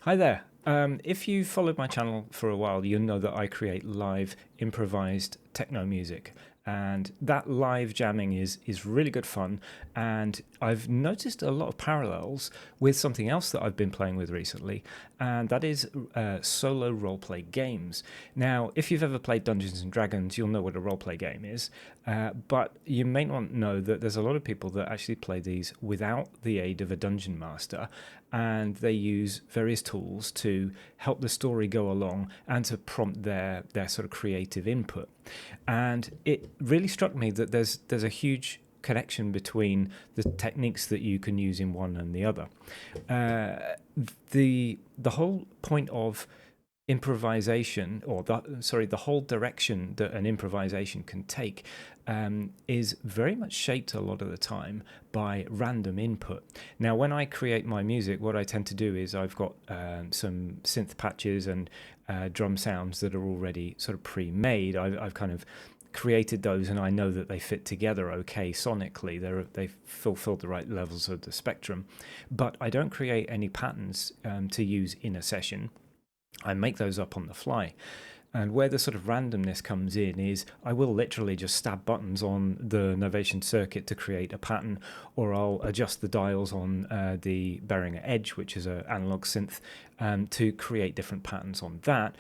Hi there. If you've followed my channel for a while, you'll know that I create live improvised techno music. And that live jamming is really good fun. And I've noticed a lot of parallels with something else that I've been playing with recently, and that is solo roleplay games. Now, if you've ever played Dungeons and Dragons, you'll know what a roleplay game is. But you may not know that there's a lot of people that actually play these without the aid of a dungeon master, and they use various tools to help the story go along and to prompt their sort of creative input. And it really struck me that there's a huge connection between the techniques that you can use in one and the other. The whole point of improvisation, or the whole direction that an improvisation can take, is very much shaped a lot of the time by random input. Now, when I create my music, what I tend to do is I've got some synth patches and drum sounds that are already sort of pre-made. I've kind of created those, and I know that they fit together okay sonically. They fulfill the right levels of the spectrum, but I don't create any patterns to use in a session. I make those up on the fly. And where the sort of randomness comes in is I will literally just stab buttons on the Novation circuit to create a pattern, or I'll adjust the dials on the Behringer Edge, which is an analog synth, to create different patterns on that.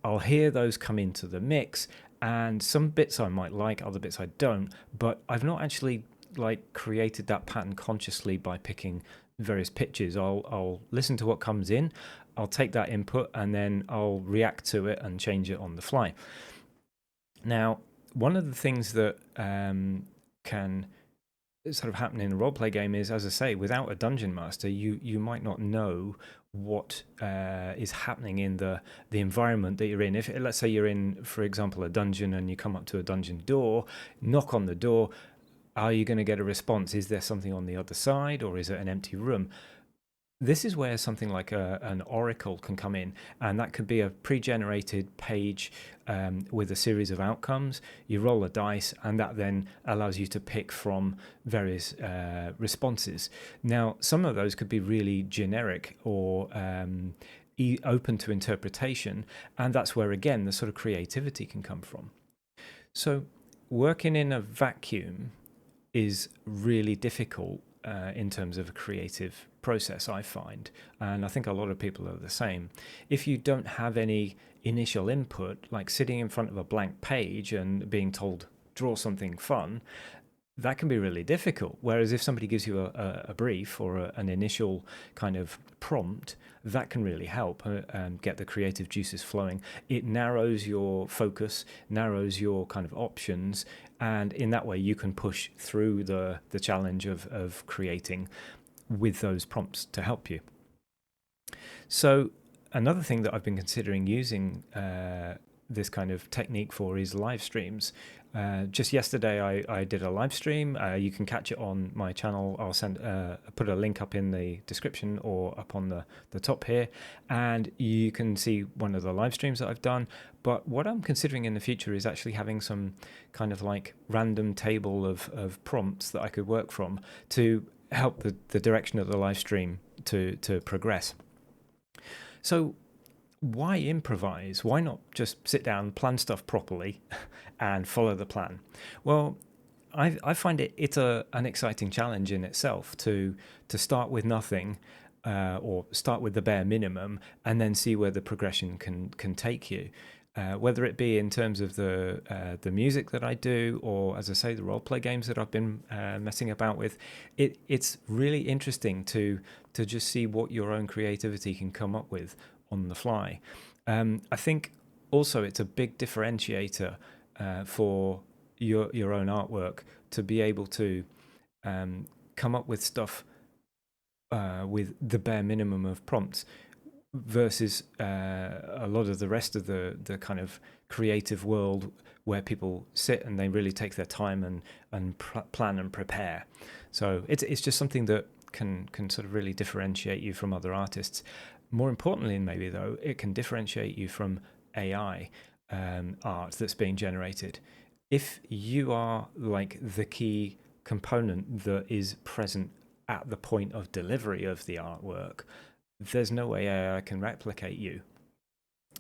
I'll hear those come into the mix, and some bits I might like, other bits I don't, but I've not actually created that pattern consciously by picking various pitches. I'll listen to what comes in, I'll take that input, and then I'll react to it and change it on the fly. Now, one of the things that can sort of happen in a roleplay game is, as I say, without a dungeon master, you might not know what is happening in the environment that you're in. If, let's say, you're in, for example, a dungeon, and you come up to a dungeon door, knock on the door, are you going to get a response? Is there something on the other side, or is it an empty room? This is where something like an oracle can come in, and that could be a pre-generated page with a series of outcomes. You roll a dice, and that then allows you to pick from various responses. Now, some of those could be really generic or open to interpretation, and that's where, again, the sort of creativity can come from. So working in a vacuum is really difficult in terms of a creative process, I find, and I think a lot of people are the same. If you don't have any initial input, like sitting in front of a blank page and being told, draw something fun, that can be really difficult. Whereas if somebody gives you a brief or an initial kind of prompt, that can really help and get the creative juices flowing. It narrows your focus, narrows your kind of options, and in that way you can push through the challenge of creating with those prompts to help you. So another thing that I've been considering using this kind of technique for is live streams. Just yesterday I did a live stream. You can catch it on my channel. I'll put a link up in the description or up on the top here, and you can see one of the live streams that I've done. But what I'm considering in the future is actually having some kind of like random table of prompts that I could work from to help the direction of the live stream to progress. So why improvise? Why not just sit down, plan stuff properly, and follow the plan? Well, I find it's an exciting challenge in itself to start with nothing, or start with the bare minimum, and then see where the progression can take you. Whether it be in terms of the music that I do, or, as I say, the role-play games that I've been messing about with, it's really interesting to just see what your own creativity can come up with on the fly. I think also it's a big differentiator for your own artwork to be able to come up with stuff with the bare minimum of prompts, versus a lot of the rest of the kind of creative world where people sit and they really take their time and plan and prepare. So it's just something that can sort of really differentiate you from other artists. More importantly, maybe though, it can differentiate you from AI art that's being generated. If you are like the key component that is present at the point of delivery of the artwork, there's no way AI can replicate you.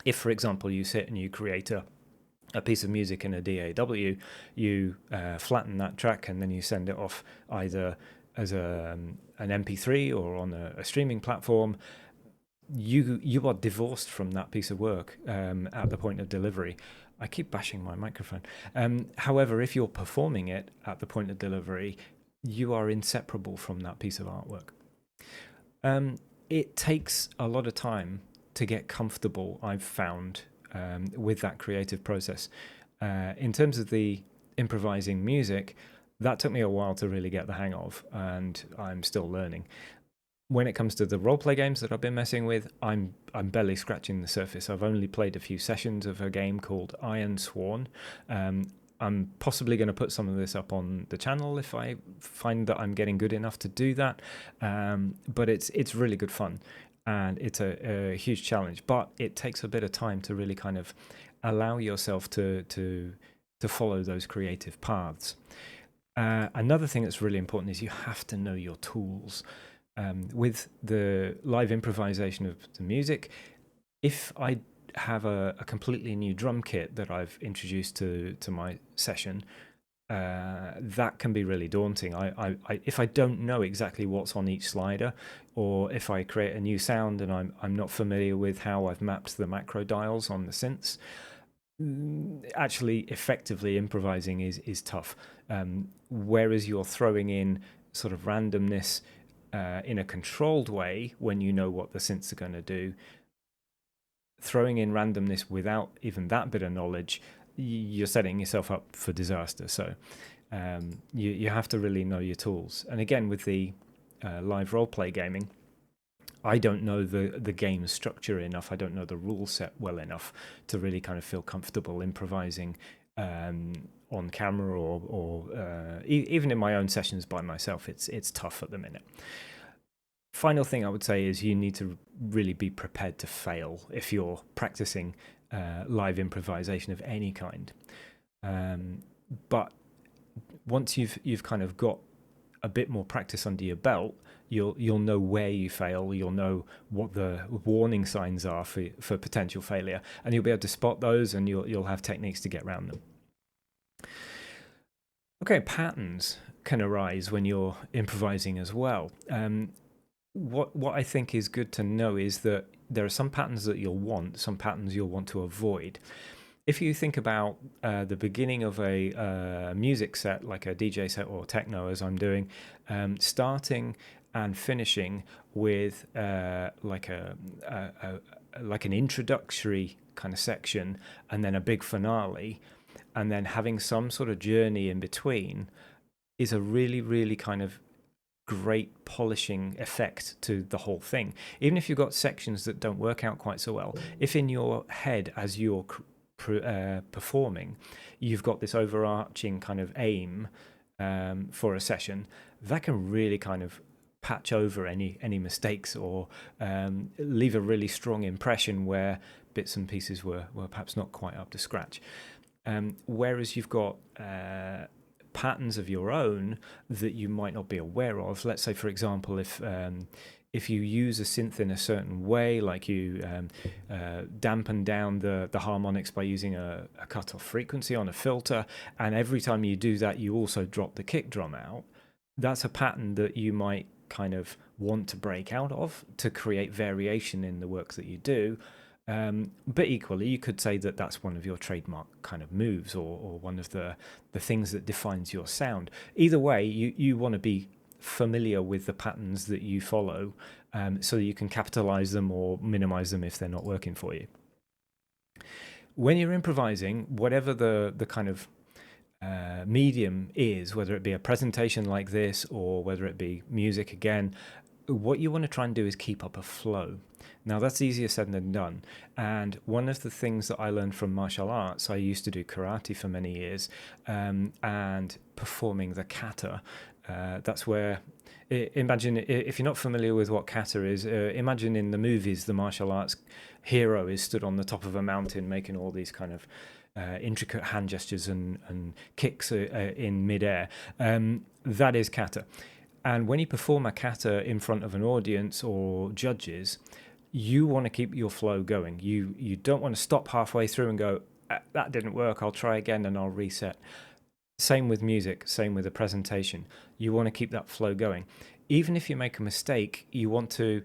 If, for example, you sit and you create a piece of music in a DAW, you flatten that track and then you send it off either as an MP3 or on a streaming platform, you are divorced from that piece of work at the point of delivery. I keep bashing my microphone. However, if you're performing it at the point of delivery, you are inseparable from that piece of artwork. It takes a lot of time to get comfortable, I've found, with that creative process. In terms of the improvising music, that took me a while to really get the hang of, and I'm still learning. When it comes to the roleplay games that I've been messing with, I'm barely scratching the surface. I've only played a few sessions of a game called Iron I'm possibly going to put some of this up on the channel if I find that I'm getting good enough to do that. But it's really good fun, and it's a huge challenge. But it takes a bit of time to really kind of allow yourself to follow those creative paths. Another thing that's really important is you have to know your tools. With the live improvisation of the music, if I have a completely new drum kit that I've introduced to my session, that can be really daunting. If I don't know exactly what's on each slider, or if I create a new sound and I'm not familiar with how I've mapped the macro dials on the synths, actually effectively improvising is tough. Whereas you're throwing in sort of randomness in a controlled way when you know what the synths are going to do, throwing in randomness without even that bit of knowledge, you're setting yourself up for disaster. So you have to really know your tools. And again, with the live roleplay gaming, I don't know the game structure enough. I don't know the rule set well enough to really kind of feel comfortable improvising on camera or even in my own sessions by myself. It's tough at the minute. Final thing I would say is you need to really be prepared to fail if you're practicing live improvisation of any kind. But once you've kind of got a bit more practice under your belt, you'll know where you fail. You'll know what the warning signs are for potential failure, and you'll be able to spot those, and you'll have techniques to get around them. Okay, patterns can arise when you're improvising as well. What I think is good to know is that there are some patterns that you'll want, some patterns you'll want to avoid. If you think about the beginning of a music set, like a DJ set or techno, as I'm doing, starting and finishing with like an introductory kind of section, and then a big finale, and then having some sort of journey in between, is a really, really kind of great polishing effect to the whole thing. Even if you've got sections that don't work out quite so well, if in your head as you're performing you've got this overarching kind of aim for a session, that can really kind of patch over any mistakes, or leave a really strong impression where bits and pieces were perhaps not quite up to scratch. Whereas you've got patterns of your own that you might not be aware of. Let's say, for example, if you use a synth in a certain way, like you dampen down the harmonics by using a cutoff frequency on a filter, and every time you do that you also drop the kick drum out, that's a pattern that you might kind of want to break out of to create variation in the work that you do. But equally, you could say that that's one of your trademark kind of moves, or one of the things that defines your sound. Either way, you want to be familiar with the patterns that you follow, so that you can capitalize them or minimize them if they're not working for you. When you're improvising, whatever the kind of medium is, whether it be a presentation like this or whether it be music again, what you want to try and do is keep up a flow. Now, that's easier said than done. And one of the things that I learned from martial arts, I used to do karate for many years, and performing the kata. That's where, imagine, if you're not familiar with what kata is, imagine in the movies, the martial arts hero is stood on the top of a mountain making all these kind of intricate hand gestures and kicks in midair. That is kata. And when you perform a kata in front of an audience or judges, you want to keep your flow going. You don't want to stop halfway through and go, that didn't work, I'll try again and I'll reset. Same with music, same with a presentation. You want to keep that flow going. Even if you make a mistake, you want to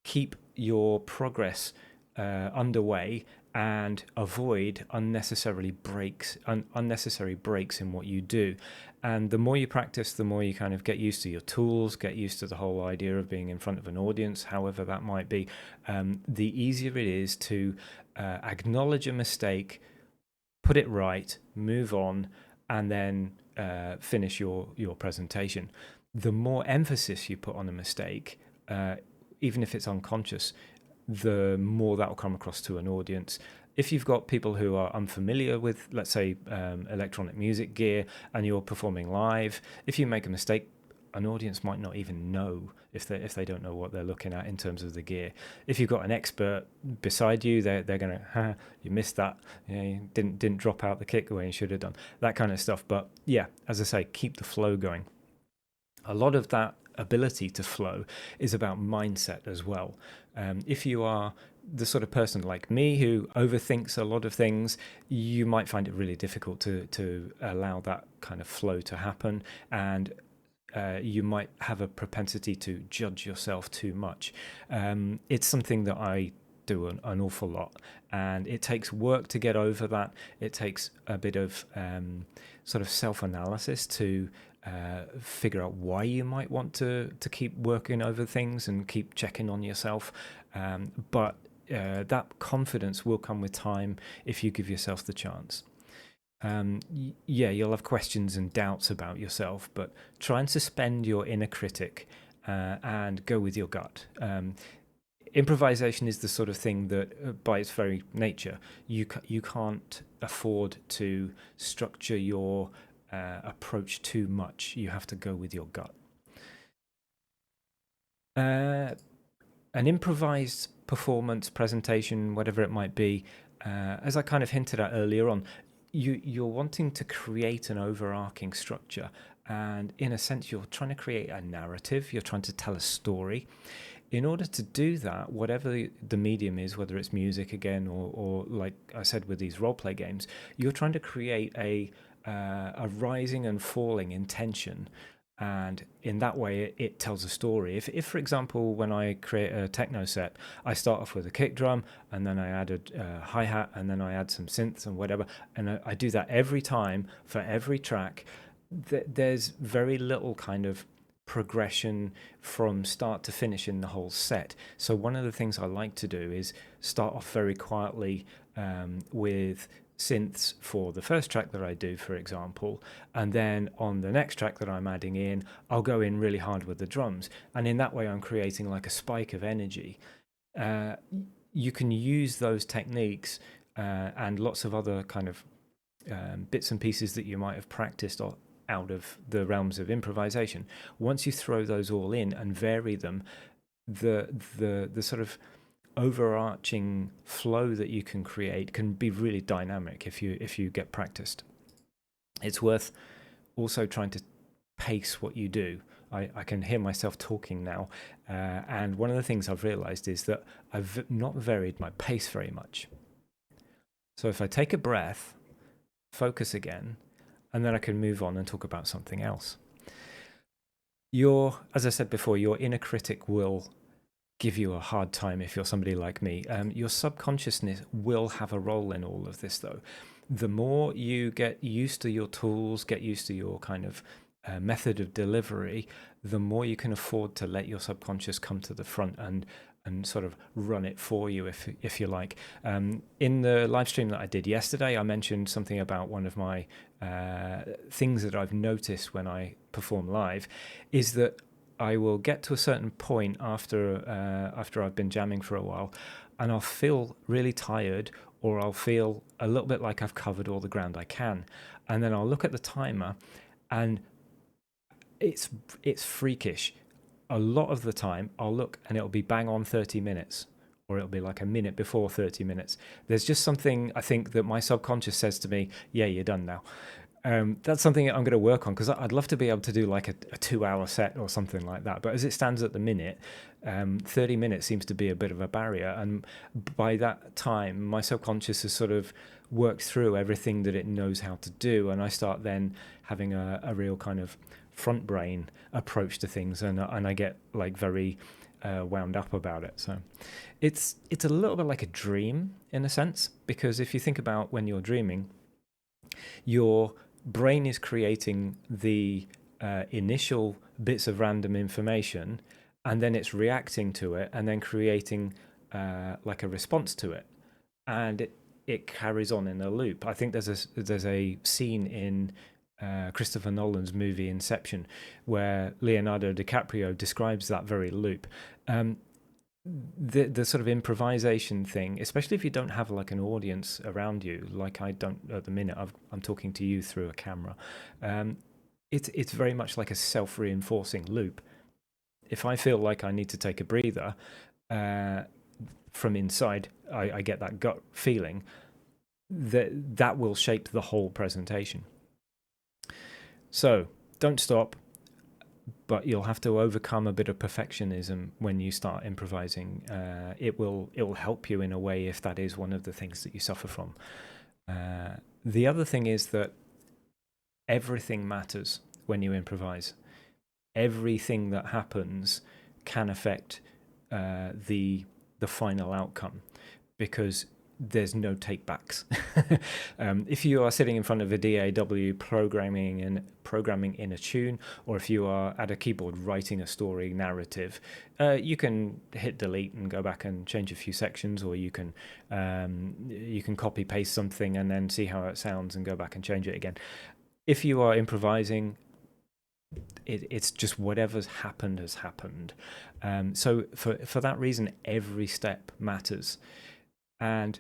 keep your progress underway and avoid unnecessary breaks in what you do. And the more you practice, the more you kind of get used to your tools, get used to the whole idea of being in front of an audience, however that might be, the easier it is to acknowledge a mistake, put it right, move on, and then finish your presentation. The more emphasis you put on a mistake, even if it's unconscious, the more that will come across to an audience. If you've got people who are unfamiliar with, let's say, electronic music gear, and you're performing live, if you make a mistake, an audience might not even know if they don't know what they're looking at in terms of the gear. If you've got an expert beside you, they're going to, you missed that, you didn't drop out the kick the way you should have done, that kind of stuff. But yeah, as I say, keep the flow going. A lot of that ability to flow is about mindset as well. If you are the sort of person like me who overthinks a lot of things, you might find it really difficult to allow that kind of flow to happen, and you might have a propensity to judge yourself too much. It's something that I do an awful lot, and it takes work to get over that. It takes a bit of sort of self-analysis to figure out why you might want to keep working over things and keep checking on yourself. But that confidence will come with time if you give yourself the chance. Yeah, you'll have questions and doubts about yourself, but try and suspend your inner critic and go with your gut. Improvisation is the sort of thing that, by its very nature, you can't afford to structure your approach too much. You have to go with your gut. An improvised performance, presentation, whatever it might be, as I kind of hinted at earlier on, you're wanting to create an overarching structure, and in a sense you're trying to create a narrative, you're trying to tell a story. In order to do that, whatever the medium is, whether it's music again or like I said with these role play games, you're trying to create a rising and falling in tension, and in that way it tells a story. If for example, when I create a techno set, I start off with a kick drum, and then I add a hi-hat, and then I add some synths and whatever, and I do that every time for every track, there's very little kind of progression from start to finish in the whole set. So one of the things I like to do is start off very quietly with synths for the first track that I do, for example, and then on the next track that I'm adding in, I'll go in really hard with the drums, and in that way I'm creating like a spike of energy. You can use those techniques and lots of other kind of bits and pieces that you might have practiced out of the realms of improvisation. Once you throw those all in and vary them, the sort of overarching flow that you can create can be really dynamic if you get practiced. It's worth also trying to pace what you do. I can hear myself talking now, and one of the things I've realized is that I've not varied my pace very much. So if I take a breath, focus again, and then I can move on and talk about something else. As I said before, your inner critic will give you a hard time if you're somebody like me. Your subconsciousness will have a role in all of this, though. The more you get used to your tools, get used to your kind of method of delivery, the more you can afford to let your subconscious come to the front and sort of run it for you, if you like. In the live stream that I did yesterday, I mentioned something about one of my things that I've noticed when I perform live is that I will get to a certain point after I've been jamming for a while, and I'll feel really tired, or I'll feel a little bit like I've covered all the ground I can, and then I'll look at the timer, and it's freakish. A lot of the time I'll look and it'll be bang on 30 minutes, or it'll be like a minute before 30 minutes. There's just something, I think, that my subconscious says to me, yeah, you're done now. That's something I'm going to work on, because I'd love to be able to do like a 2-hour set or something like that. But as it stands at the minute, 30 minutes seems to be a bit of a barrier. And by that time, my subconscious has sort of worked through everything that it knows how to do. And I start then having a real kind of front brain approach to things. And I get like very wound up about it. So it's a little bit like a dream in a sense, because if you think about when you're dreaming, your brain is creating the initial bits of random information, and then it's reacting to it and then creating like a response to it, and it carries on in a loop. I think there's a scene in Christopher Nolan's movie Inception where Leonardo DiCaprio describes that very loop. The sort of improvisation thing, especially if you don't have like an audience around you, like I don't at the minute. I'm talking to you through a camera. It's very much like a self-reinforcing loop. If I feel like I need to take a breather from inside, I get that gut feeling that will shape the whole presentation. So don't stop. But you'll have to overcome a bit of perfectionism when you start improvising. It will help you in a way if that is one of the things that you suffer from. The other thing is that everything matters when you improvise. Everything that happens can affect the final outcome, because there's no take backs. If you are sitting in front of a DAW programming in a tune, or if you are at a keyboard writing a story narrative, you can hit delete and go back and change a few sections, or you can copy paste something and then see how it sounds and go back and change it again. If you are improvising, it's just whatever's happened has happened. So for that reason, every step matters. And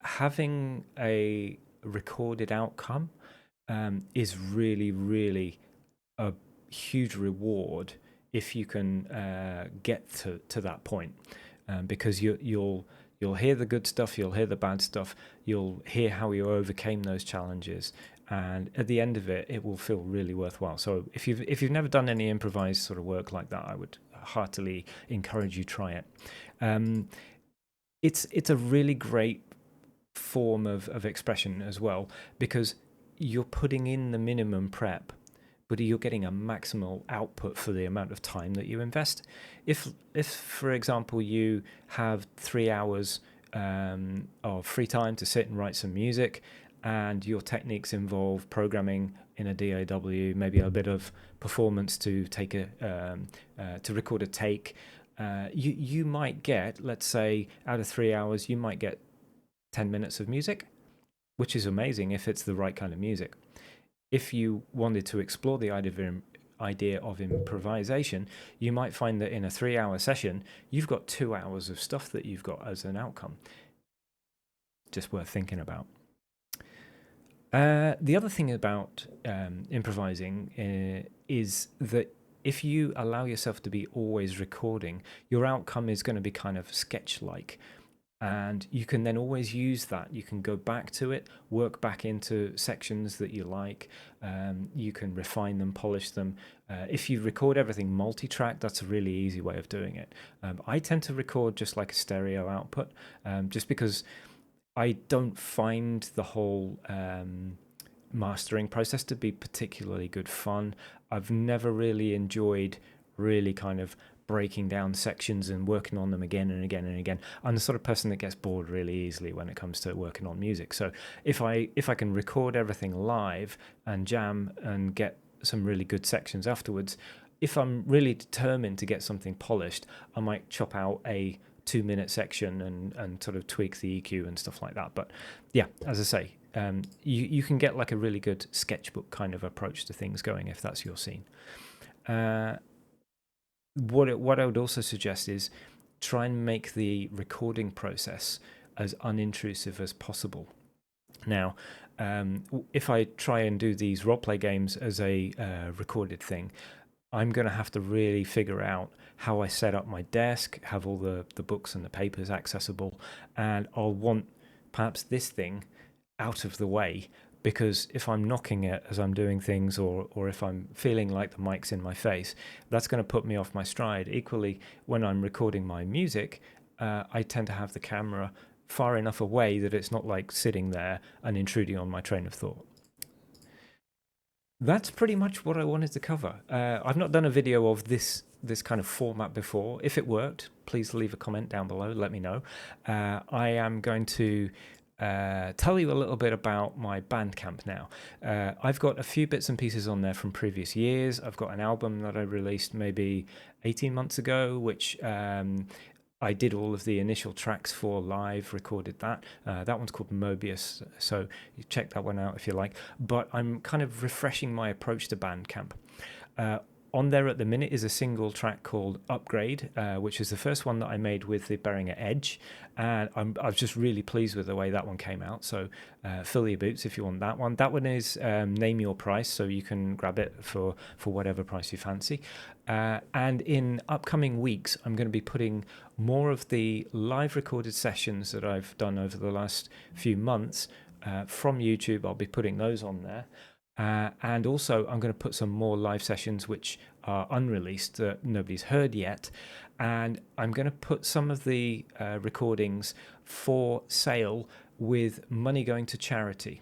having a recorded outcome is really, really a huge reward if you can get to that point, because you'll hear the good stuff, you'll hear the bad stuff, you'll hear how you overcame those challenges, and at the end of it, it will feel really worthwhile. So if you've never done any improvised sort of work like that, I would heartily encourage you try it. It's a really great form of expression as well, because you're putting in the minimum prep, but you're getting a maximal output for the amount of time that you invest. If for example, you have 3 hours of free time to sit and write some music, and your techniques involve programming in a DAW, maybe a bit of performance to take to record a take, you might get, let's say, out of 3 hours, you might get 10 minutes of music, which is amazing if it's the right kind of music. If you wanted to explore the idea of improvisation, you might find that in a 3-hour session, you've got 2 hours of stuff that you've got as an outcome. Just worth thinking about. The other thing about improvising is that if you allow yourself to be always recording, your outcome is going to be kind of sketch-like. And you can then always use that. You can go back to it, work back into sections that you like. You can refine them, polish them. If you record everything multi-track, that's a really easy way of doing it. I tend to record just like a stereo output, just because I don't find the whole mastering process to be particularly good fun. I've never really enjoyed really kind of breaking down sections and working on them again and again and again. I'm the sort of person that gets bored really easily when it comes to working on music. So if I can record everything live and jam and get some really good sections afterwards, if I'm really determined to get something polished, I might chop out a 2-minute section and sort of tweak the EQ and stuff like that. But yeah, as I say, you can get like a really good sketchbook kind of approach to things going if that's your scene. What I would also suggest is try and make the recording process as unintrusive as possible. Now, if I try and do these roleplay games as a recorded thing, I'm going to have to really figure out how I set up my desk, have all the books and the papers accessible, and I'll want perhaps this thing out of the way because if I'm knocking it as I'm doing things, or if I'm feeling like the mic's in my face, that's going to put me off my stride. Equally, when I'm recording my music, I tend to have the camera far enough away that it's not like sitting there and intruding on my train of thought. That's pretty much what I wanted to cover. I've not done a video of this kind of format before. If it worked, please leave a comment down below. Let me know. I am going to tell you a little bit about my Bandcamp now. I've got a few bits and pieces on there from previous years. I've got an album that I released maybe 18 months ago, which I did all of the initial tracks for live, recorded that. That one's called Mobius, so you check that one out if you like. But I'm kind of refreshing my approach to Bandcamp. On there at the minute is a single track called Upgrade, which is the first one that I made with the Behringer Edge, and I was just really pleased with the way that one came out. So fill your boots if you want that one. That one is name your price, so you can grab it for whatever price you fancy. And in upcoming weeks, I'm going to be putting more of the live recorded sessions that I've done over the last few months from YouTube. I'll be putting those on there. And also, I'm going to put some more live sessions which are unreleased that nobody's heard yet. And I'm going to put some of the recordings for sale with money going to charity.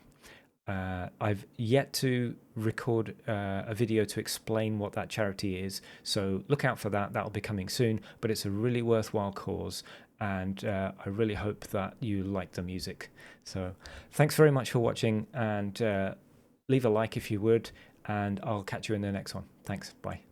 I've yet to record a video to explain what that charity is, so look out for that. That'll be coming soon, but it's a really worthwhile cause, and I really hope that you like the music. So thanks very much for watching, and leave a like if you would, and I'll catch you in the next one. Thanks. Bye.